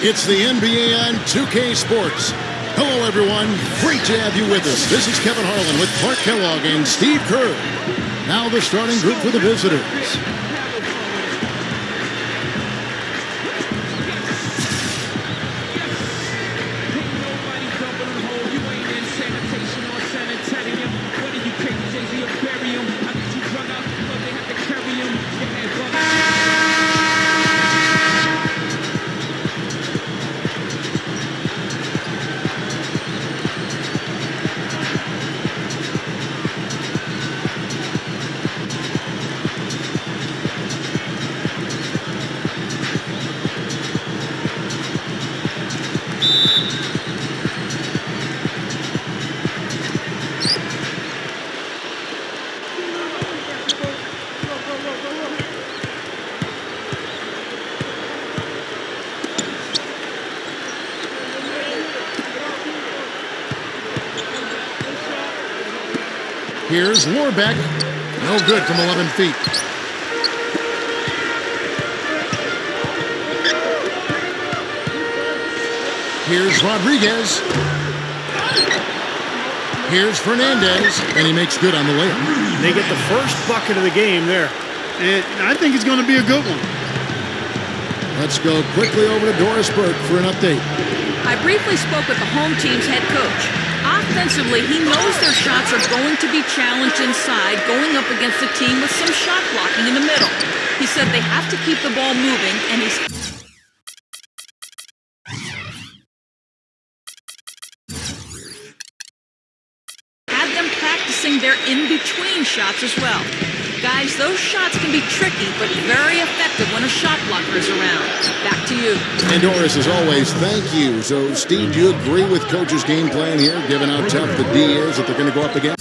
It's the NBA on 2K Sports. Hello, everyone. Great to have you with us. This is Kevin Harlan with Clark Kellogg and Steve Kerr. Now the starting group for the visitors. Here's Warbeck. No good from 11 feet. Here's Rodriguez. Here's Fernandez. And he makes good on the layup. They get the first bucket of the game there. And I think it's going to be a good one. Let's go quickly over to Doris Burke for an update. I briefly spoke with the home team's head coach. Offensively, he knows their shots are going to be challenged inside, going up against a team with some shot blocking in the middle. He said they have to keep the ball moving, and he's had them practicing their in-between shots as well. Guys, those shots can be tricky, but very effective when a shot blocker is around. Back to you. And Doris, as always, thank you. So, Steve, do you agree with Coach's game plan here, given how tough the D is that they're going to go up against?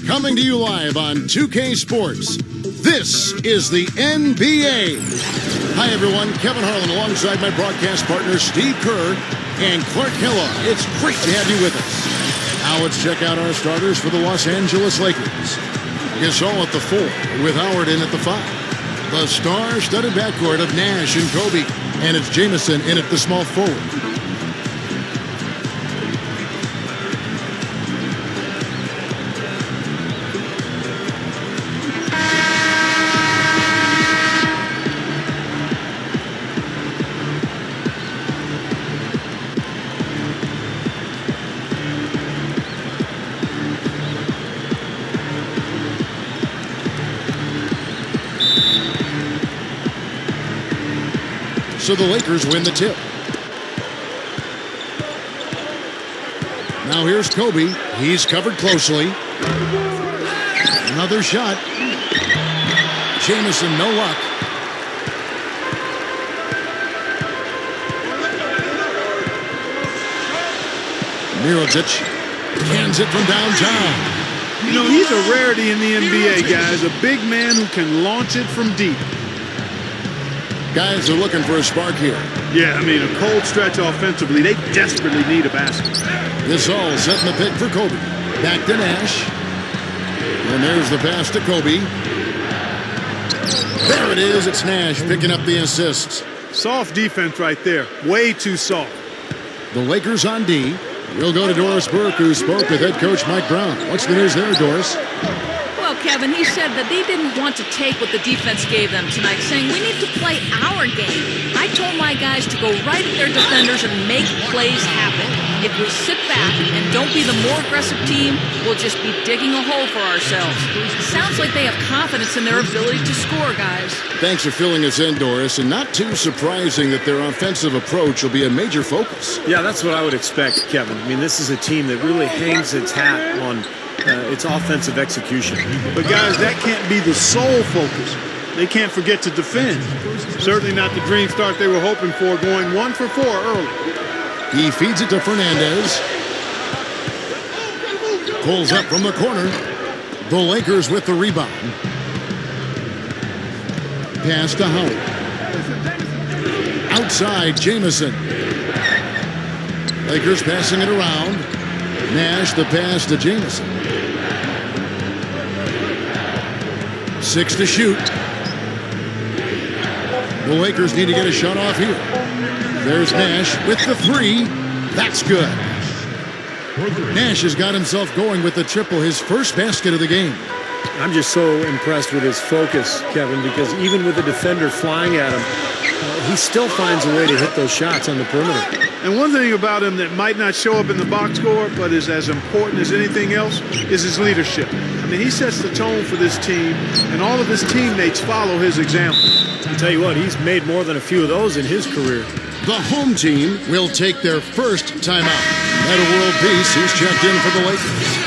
Coming to you live on 2K Sports, this is the NBA. Hi, everyone. Kevin Harlan alongside my broadcast partner, Steve Kerr and Clark Kellogg. It's great to have you with us. Now let's check out our starters for the Los Angeles Lakers. Gasol at the 4, with Howard in at the 5. The star-studded backcourt of Nash and Kobe. And it's Jamison in at the small forward. So the Lakers win the tip. Now here's Kobe. He's covered closely. Another shot. Jamison, no luck. Mirotic cans it from downtown. You know, he's a rarity in the NBA, guys. A big man who can launch it from deep. Guys are looking for a spark here. Yeah, I mean, a cold stretch offensively. They desperately need a basket. Gasol setting the pick for Kobe. Back to Nash. And there's the pass to Kobe. There it is. It's Nash picking up the assists. Soft defense right there. Way too soft. The Lakers on D. We'll go to Doris Burke, who spoke with head coach Mike Brown. What's the news there, Doris? Well, Kevin, he said that they didn't want to take what the defense gave them tonight, saying we need to play our game. I told my guys to go right at their defenders and make plays happen. If we sit back and don't be the more aggressive team, we'll just be digging a hole for ourselves. Sounds like they have confidence in their ability to score, guys. Thanks for filling us in, Doris, and not too surprising that their offensive approach will be a major focus. Yeah, that's what I would expect, Kevin. I mean, this is a team that really hangs its hat on its offensive execution. But, guys, that can't be the sole focus. They can't forget to defend. Certainly not the dream start they were hoping for, going 1 for 4 early. He feeds it to Fernandez. Pulls up from the corner. The Lakers with the rebound. Pass to Howard. Outside, Jamison. Lakers passing it around. Nash the pass to Jamison. 6 to shoot. The Lakers need to get a shot off here. There's Nash with the 3. That's good. Nash has got himself going with the triple, his first basket of the game. I'm just so impressed with his focus, Kevin, because even with the defender flying at him, he still finds a way to hit those shots on the perimeter. And one thing about him that might not show up in the box score, but is as important as anything else, is his leadership. I mean, he sets the tone for this team, and all of his teammates follow his example. I'll tell you what, he's made more than a few of those in his career. The home team will take their first timeout. Metta World Peace, he's checked in for the Lakers.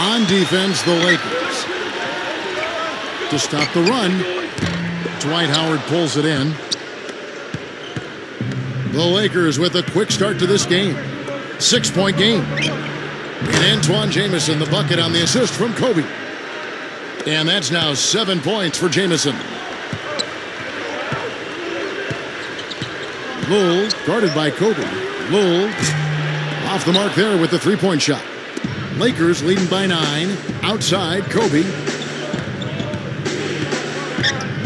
On defense, the Lakers. To stop the run, Dwight Howard pulls it in. The Lakers with a quick start to this game. 6-point game. And Antoine Jamison, the bucket on the assist from Kobe. And that's now 7 points for Jamison. Lowell, guarded by Kobe. Lowell, off the mark there with the three-point shot. Lakers leading by 9. Outside, Kobe.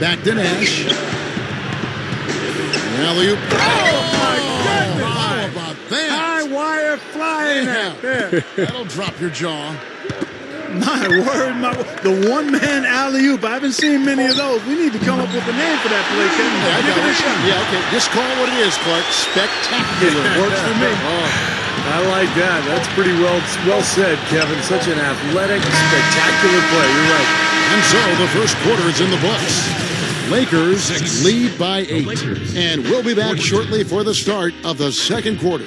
Back to Nash. Alley-oop. How about that? High wire flying out there. That'll drop your jaw. My word, the one-man alley-oop. I haven't seen many of those. We need to come up with a name for that play, Kevin. Yeah, I got it. Yeah, okay. Just call it what it is, Clark. Spectacular. Works for me. I like that. That's pretty well said, Kevin. Such an athletic, spectacular play. You're right. And so the first quarter is in the books. Lakers lead by 8. And we'll be back shortly for the start of the second quarter.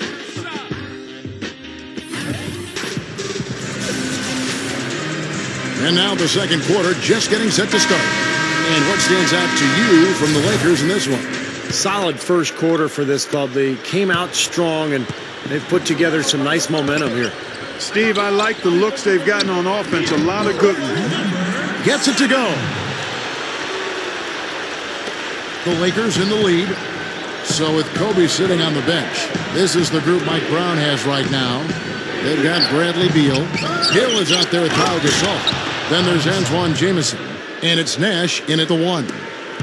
And now the second quarter just getting set to start. And what stands out to you from the Lakers in this one? Solid first quarter for this club. They came out strong, and they've put together some nice momentum here. Steve, I like the looks they've gotten on offense. A lot of good ones. Gets it to go. The Lakers in the lead. So with Kobe sitting on the bench, this is the group Mike Brown has right now. They've got Bradley Beal. Hill is out there with Pau Gasol. Then there's Antoine Jamison. And it's Nash in at the 1.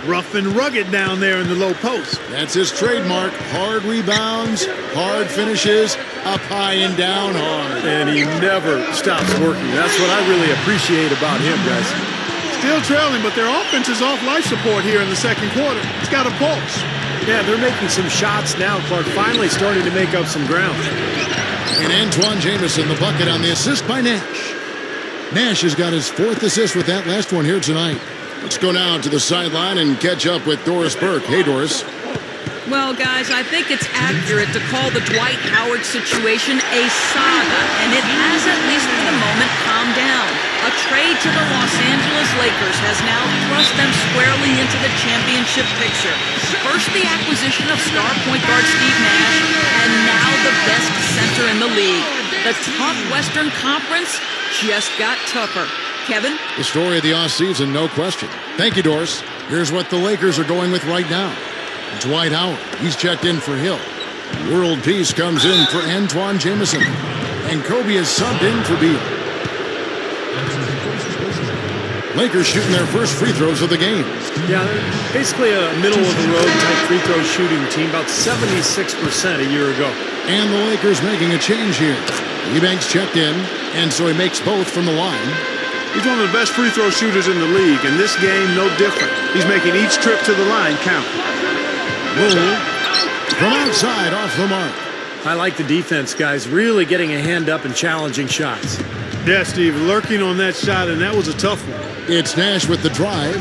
Rough and rugged down there in the low post. That's his trademark. Hard rebounds, hard finishes, up high and down hard. And he never stops working. That's what I really appreciate about him, guys. Still trailing, but their offense is off life support here in the second quarter. It's got a pulse. Yeah, they're making some shots now, Clark. Finally starting to make up some ground. And Antoine Jamison, the bucket on the assist by Nash. Nash has got his 4th assist with that last one here tonight. Let's go now to the sideline and catch up with Doris Burke. Hey, Doris. Well, guys, I think it's accurate to call the Dwight Howard situation a saga, and it has, at least for the moment, calmed down. A trade to the Los Angeles Lakers has now thrust them squarely into the championship picture. First, the acquisition of star point guard Steve Nash, and now the best center in the league. The tough Western Conference just got tougher. Kevin? The story of the offseason, no question. Thank you, Doris. Here's what the Lakers are going with right now. Dwight Howard, he's checked in for Hill. World Peace comes in for Antoine Jamison. And Kobe is subbed in for Beal. Lakers shooting their first free throws of the game. Yeah, they're basically a middle-of-the-road type free throw shooting team, about 76% a year ago. And the Lakers making a change here. Eubanks checked in. And so he makes both from the line. He's one of the best free throw shooters in the league, and this game no different. He's making each trip to the line count. Moore from outside off the mark. I like the defense, guys, really getting a hand up and challenging shots. Yeah, Steve, lurking on that shot, and that was a tough one. It's Nash with the drive.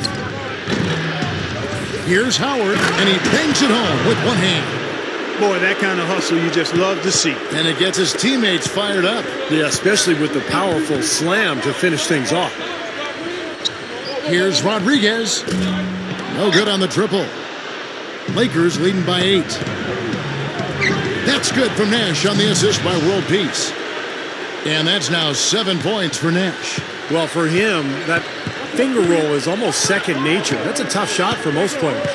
Here's Howard, and he bangs it home with one hand. Boy, that kind of hustle you just love to see. And it gets his teammates fired up. Yeah, especially with the powerful slam to finish things off. Here's Rodriguez. No good on the triple. Lakers leading by 8. That's good from Nash on the assist by World Peace. And that's now 7 points for Nash. Well, for him, that finger roll is almost second nature. That's a tough shot for most players.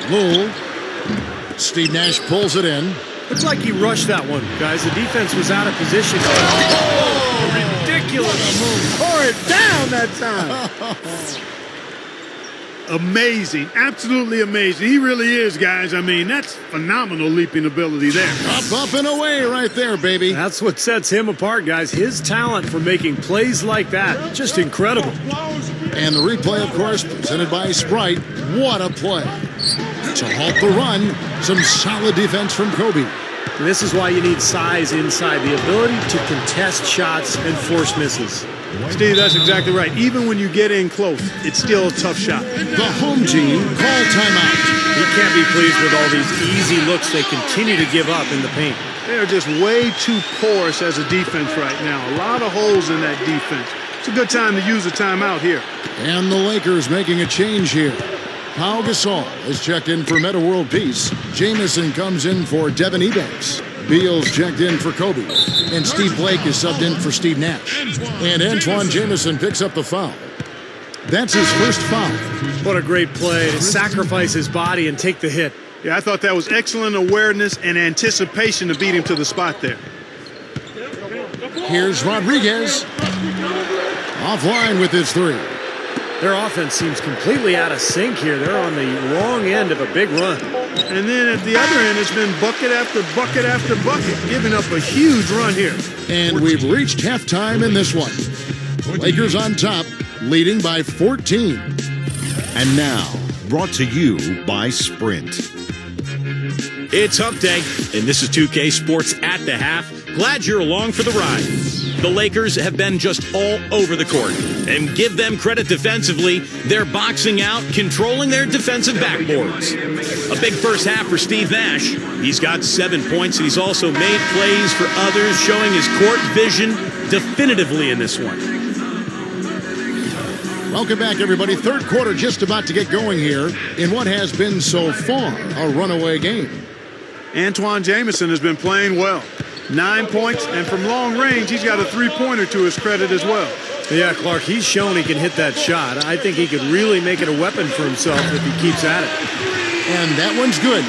Lowell. Steve Nash pulls it in. Looks like he rushed that one, guys. The defense was out of position. Oh, ridiculous move. Pour it down that time. Amazing. Absolutely amazing. He really is, guys. I mean, that's phenomenal leaping ability there. Up and away right there, baby. That's what sets him apart, guys. His talent for making plays like that. Just incredible. And the replay, of course, presented by Sprite. What a play. To halt the run, some solid defense from Kobe. This is why you need size inside, the ability to contest shots and force misses. Steve, that's exactly right. Even when you get in close, it's still a tough shot. The home team call timeout. He can't be pleased with all these easy looks they continue to give up in the paint. They're just way too porous as a defense right now. A lot of holes in that defense. It's a good time to use a timeout here. And the Lakers making a change here. Pau Gasol is checked in for Meta World Peace. Jamison comes in for Devin Ebanks. Beal's checked in for Kobe. And Steve Blake is subbed in for Steve Nash. And Antoine Jamison picks up the foul. That's his first foul. What a great play to sacrifice his body and take the hit. Yeah, I thought that was excellent awareness and anticipation to beat him to the spot there. Here's Rodriguez. Offline with his 3. Their offense seems completely out of sync here. They're on the wrong end of a big run. And then at the other end, it's been bucket after bucket after bucket, giving up a huge run here. And we've reached halftime in this one. Lakers on top, leading by 14. And now, brought to you by Sprint. It's Hump Day, and this is 2K Sports at the half. Glad you're along for the ride. The Lakers have been just all over the court, and give them credit defensively. They're boxing out, controlling their defensive backboards. A big first half for Steve Nash. He's got 7 points, and he's also made plays for others, showing his court vision definitively in this one. Welcome back, everybody. Third quarter just about to get going here in what has been so far a runaway game. Antoine Jamison has been playing well. 9 points, and from long range, he's got a three-pointer to his credit as well. Yeah, Clark, he's shown he can hit that shot. I think he could really make it a weapon for himself if he keeps at it. And that one's good.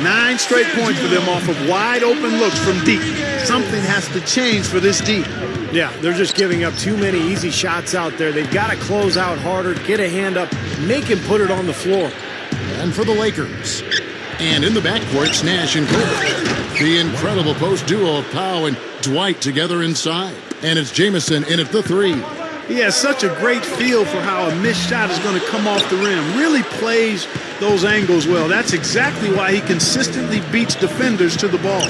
9 straight points for them off of wide-open looks from deep. Something has to change for this deep. Yeah, they're just giving up too many easy shots out there. They've got to close out harder, get a hand up, make him put it on the floor. And for the Lakers. And in the backcourt, it's Nash and Kobe. The incredible post duo of Pau and Dwight together inside. And it's Jamison in at the 3. He has such a great feel for how a missed shot is going to come off the rim. Really plays those angles well. That's exactly why he consistently beats defenders to the ball.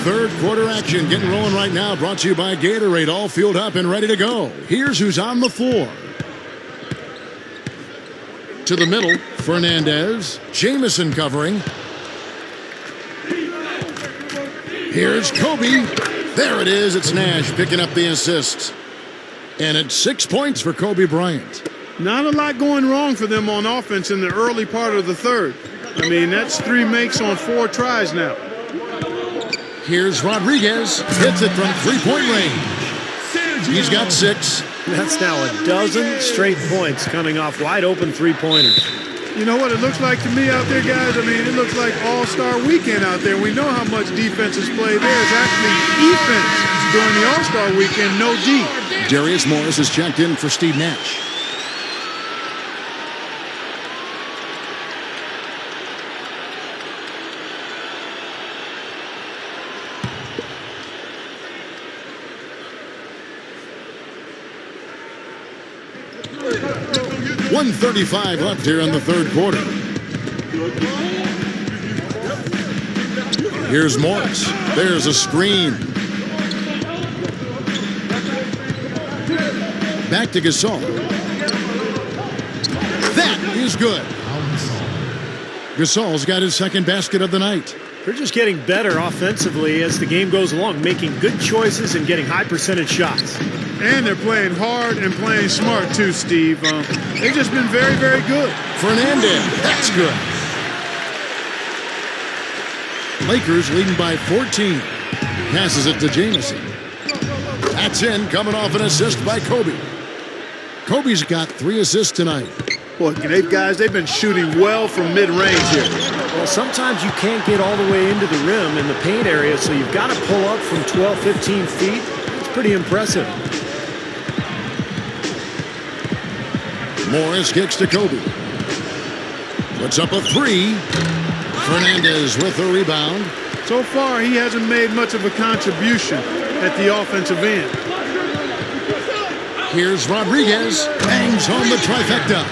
Third quarter action getting rolling right now. Brought to you by Gatorade. All fueled up and ready to go. Here's who's on the floor. To the middle, Fernandez. Jamison covering. Here's Kobe. There it is. It's Nash picking up the assist. And it's 6 points for Kobe Bryant. Not a lot going wrong for them on offense in the early part of the third. I mean, that's 3 makes on 4 tries now. Here's Rodriguez. Hits it from three-point range. He's got 6. That's now a dozen straight points coming off wide open three-pointers. You know what it looks like to me out there, guys? I mean, it looks like All-Star Weekend out there. We know how much defense is played there. It's actually defense during the All-Star Weekend, no D. Darius Morris is checked in for Steve Nash. 1:35 left here in the third quarter. Here's Morris. There's a screen. Back to Gasol. That is good. Gasol's got his second basket of the night. They're just getting better offensively as the game goes along, making good choices and getting high percentage shots. And they're playing hard and playing smart too, Steve. They've just been very, very good. Fernandez, that's good. Lakers leading by 14. Passes it to Jamison. That's in, coming off an assist by Kobe. Kobe's got 3 assists tonight. Boy, they've been shooting well from mid-range here. Well, sometimes you can't get all the way into the rim in the paint area, so you've got to pull up from 12, 15 feet. It's pretty impressive. Morris kicks to Kobe. Puts up a 3. Fernandez with the rebound. So far, he hasn't made much of a contribution at the offensive end. Here's Rodriguez. Bangs home the trifecta.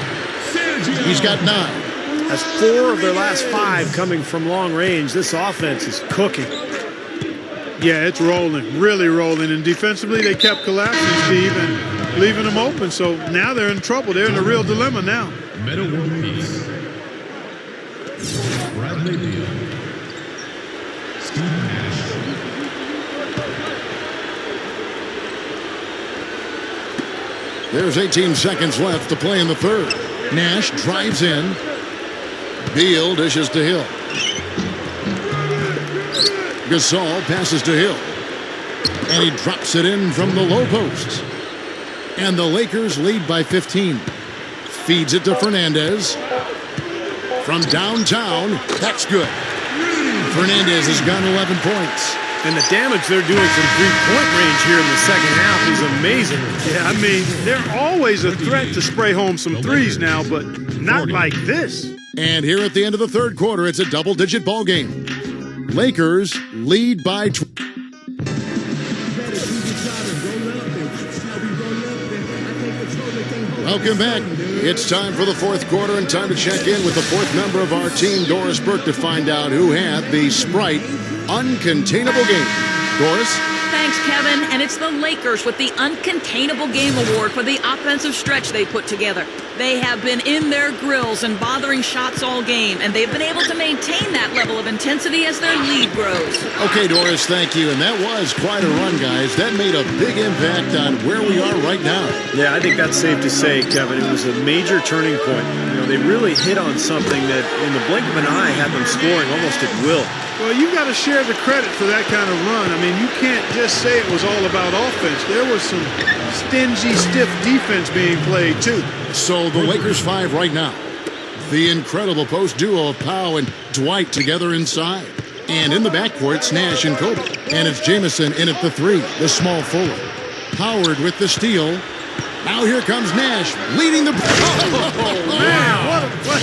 He's got 9. That's 4 of their last 5 coming from long range. This offense is cooking. Yeah, it's rolling, really rolling. And defensively, they kept collapsing, Steve, and leaving them open. So now they're in trouble. They're in a real dilemma now. Middle one piece. Bradley Beal. Steve Nash. There's 18 seconds left to play in the third. Nash drives in. Beal dishes to Hill. Gasol passes to Hill. And he drops it in from the low post. And the Lakers lead by 15. Feeds it to Fernandez. From downtown, that's good. Fernandez has got 11 points. And the damage they're doing from three-point range here in the second half is amazing. Yeah, I mean, they're always a threat to spray home some threes now, but not like this. And here at the end of the third quarter, it's a double-digit ball game. Lakers lead by 12. Welcome back. It's time for the fourth quarter and time to check in with the fourth member of our team, Doris Burke, to find out who had the Sprite Uncontainable Game. Doris? Thanks, Kevin. And it's the Lakers with the Uncontainable Game Award for the offensive stretch they put together. They have been in their grills and bothering shots all game, and they've been able to maintain that level of intensity as their lead grows. Okay, Doris, thank you. And that was quite a run, guys. That made a big impact on where we are right now. Yeah, I think that's safe to say, Kevin. It was a major turning point. You know, they really hit on something that in the blink of an eye had them scoring almost at will. Well, you got to share the credit for that kind of run. I mean, you can't just say it was all about offense. There was some stingy, stiff defense being played, too. So the Lakers 5 right now. The incredible post duo of Powell and Dwight together inside. And in the backcourt, it's Nash and Kobe. And it's Jamison in at the 3, the small forward. Howard with the steal. Now here comes Nash, leading the... Oh, man, what a play.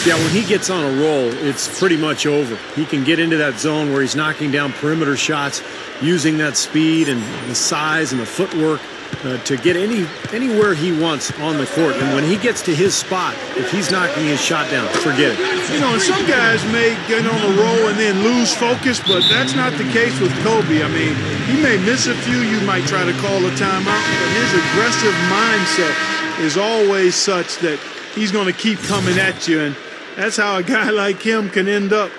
Yeah, when he gets on a roll, it's pretty much over. He can get into that zone where he's knocking down perimeter shots, using that speed and the size and the footwork to get anywhere he wants on the court. And when he gets to his spot, if he's knocking his shot down, forget it. You know, and some guys may get on a roll and then lose focus, but that's not the case with Kobe. I mean, he may miss a few. You might try to call a timeout, but his aggressive mindset is always such that he's going to keep coming at you. And that's how a guy like him can end up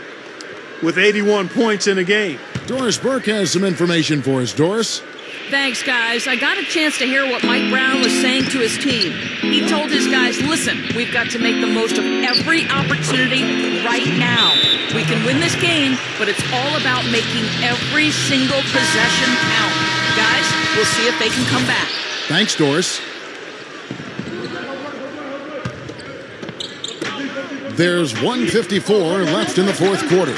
with 81 points in a game. Doris Burke has some information for us. Doris? Thanks, guys. I got a chance to hear what Mike Brown was saying to his team. He told his guys, listen, we've got to make the most of every opportunity right now. We can win this game, but it's all about making every single possession count. Guys, we'll see if they can come back. Thanks, Doris. There's 1:54 left in the fourth quarter.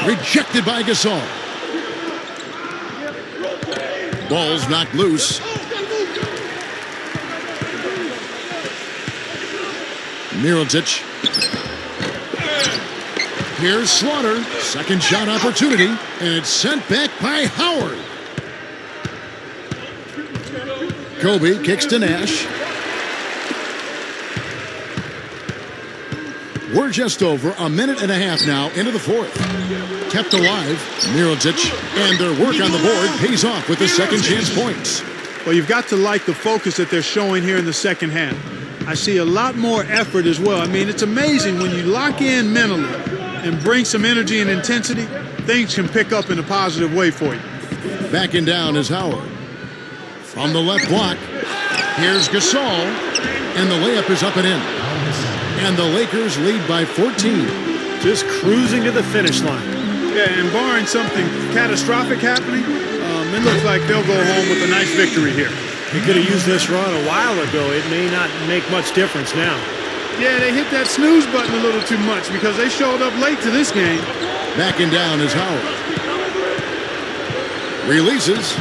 Rejected by Gasol. Ball's knocked loose. Mirotic. Here's Slaughter. Second shot opportunity. And it's sent back by Howard. Kobe kicks to Nash. We're just over a minute and a half now into the fourth. Kept alive, Mirotic, and their work on the board pays off with the second chance points. Well, you've got to like the focus that they're showing here in the second half. I see a lot more effort as well. I mean, it's amazing when you lock in mentally and bring some energy and intensity, things can pick up in a positive way for you. Backing down is Howard. From the left block, here's Gasol, and the layup is up and in. And the Lakers lead by 14. Just cruising to the finish line. Yeah, and barring something catastrophic happening, it looks like they'll go home with a nice victory here. They could have used this run a while ago. It may not make much difference now. Yeah, they hit that snooze button a little too much because they showed up late to this game. Backing down is Howard. Releases.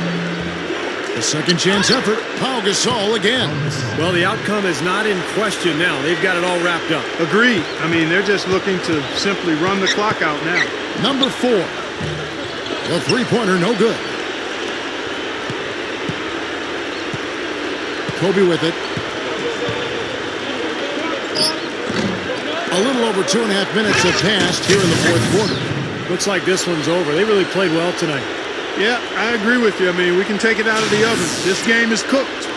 A second chance effort. Pau Gasol again. Well, the outcome is not in question now. They've got it all wrapped up. Agreed. I mean, they're just looking to simply run the clock out now. Number 4. The three-pointer no good. Kobe with it. A little over 2.5 minutes have passed here in the fourth quarter. Looks like this one's over. They really played well tonight. Yeah, I agree with you. I mean, we can take it out of the oven. This game is cooked.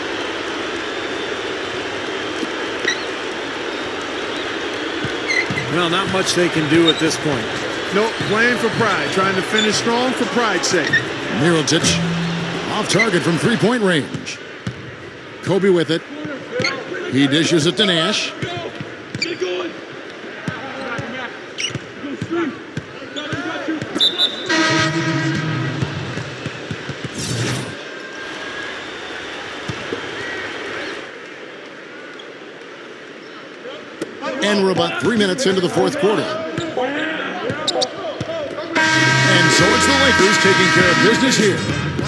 Well, not much they can do at this point. Nope, playing for pride, trying to finish strong for pride's sake. Mirotic off target from three-point range. Kobe with it. He dishes it to Nash. And we're about 3 minutes into the fourth quarter. And so it's the Lakers taking care of business here.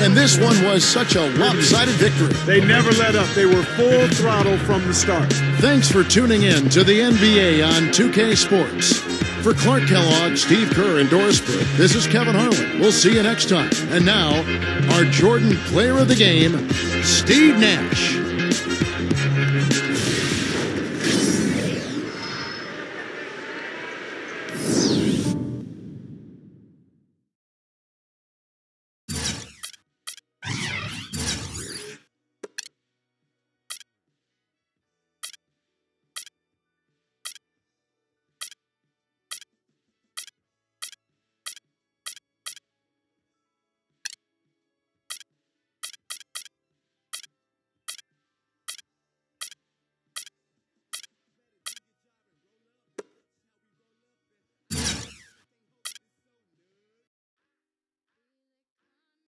And this one was such a lopsided victory. They never let up. They were full throttle from the start. Thanks for tuning in to the NBA on 2K Sports. For Clark Kellogg, Steve Kerr, and Doris Burke, this is Kevin Harlan. We'll see you next time. And now, our Jordan Player of the Game, Steve Nash.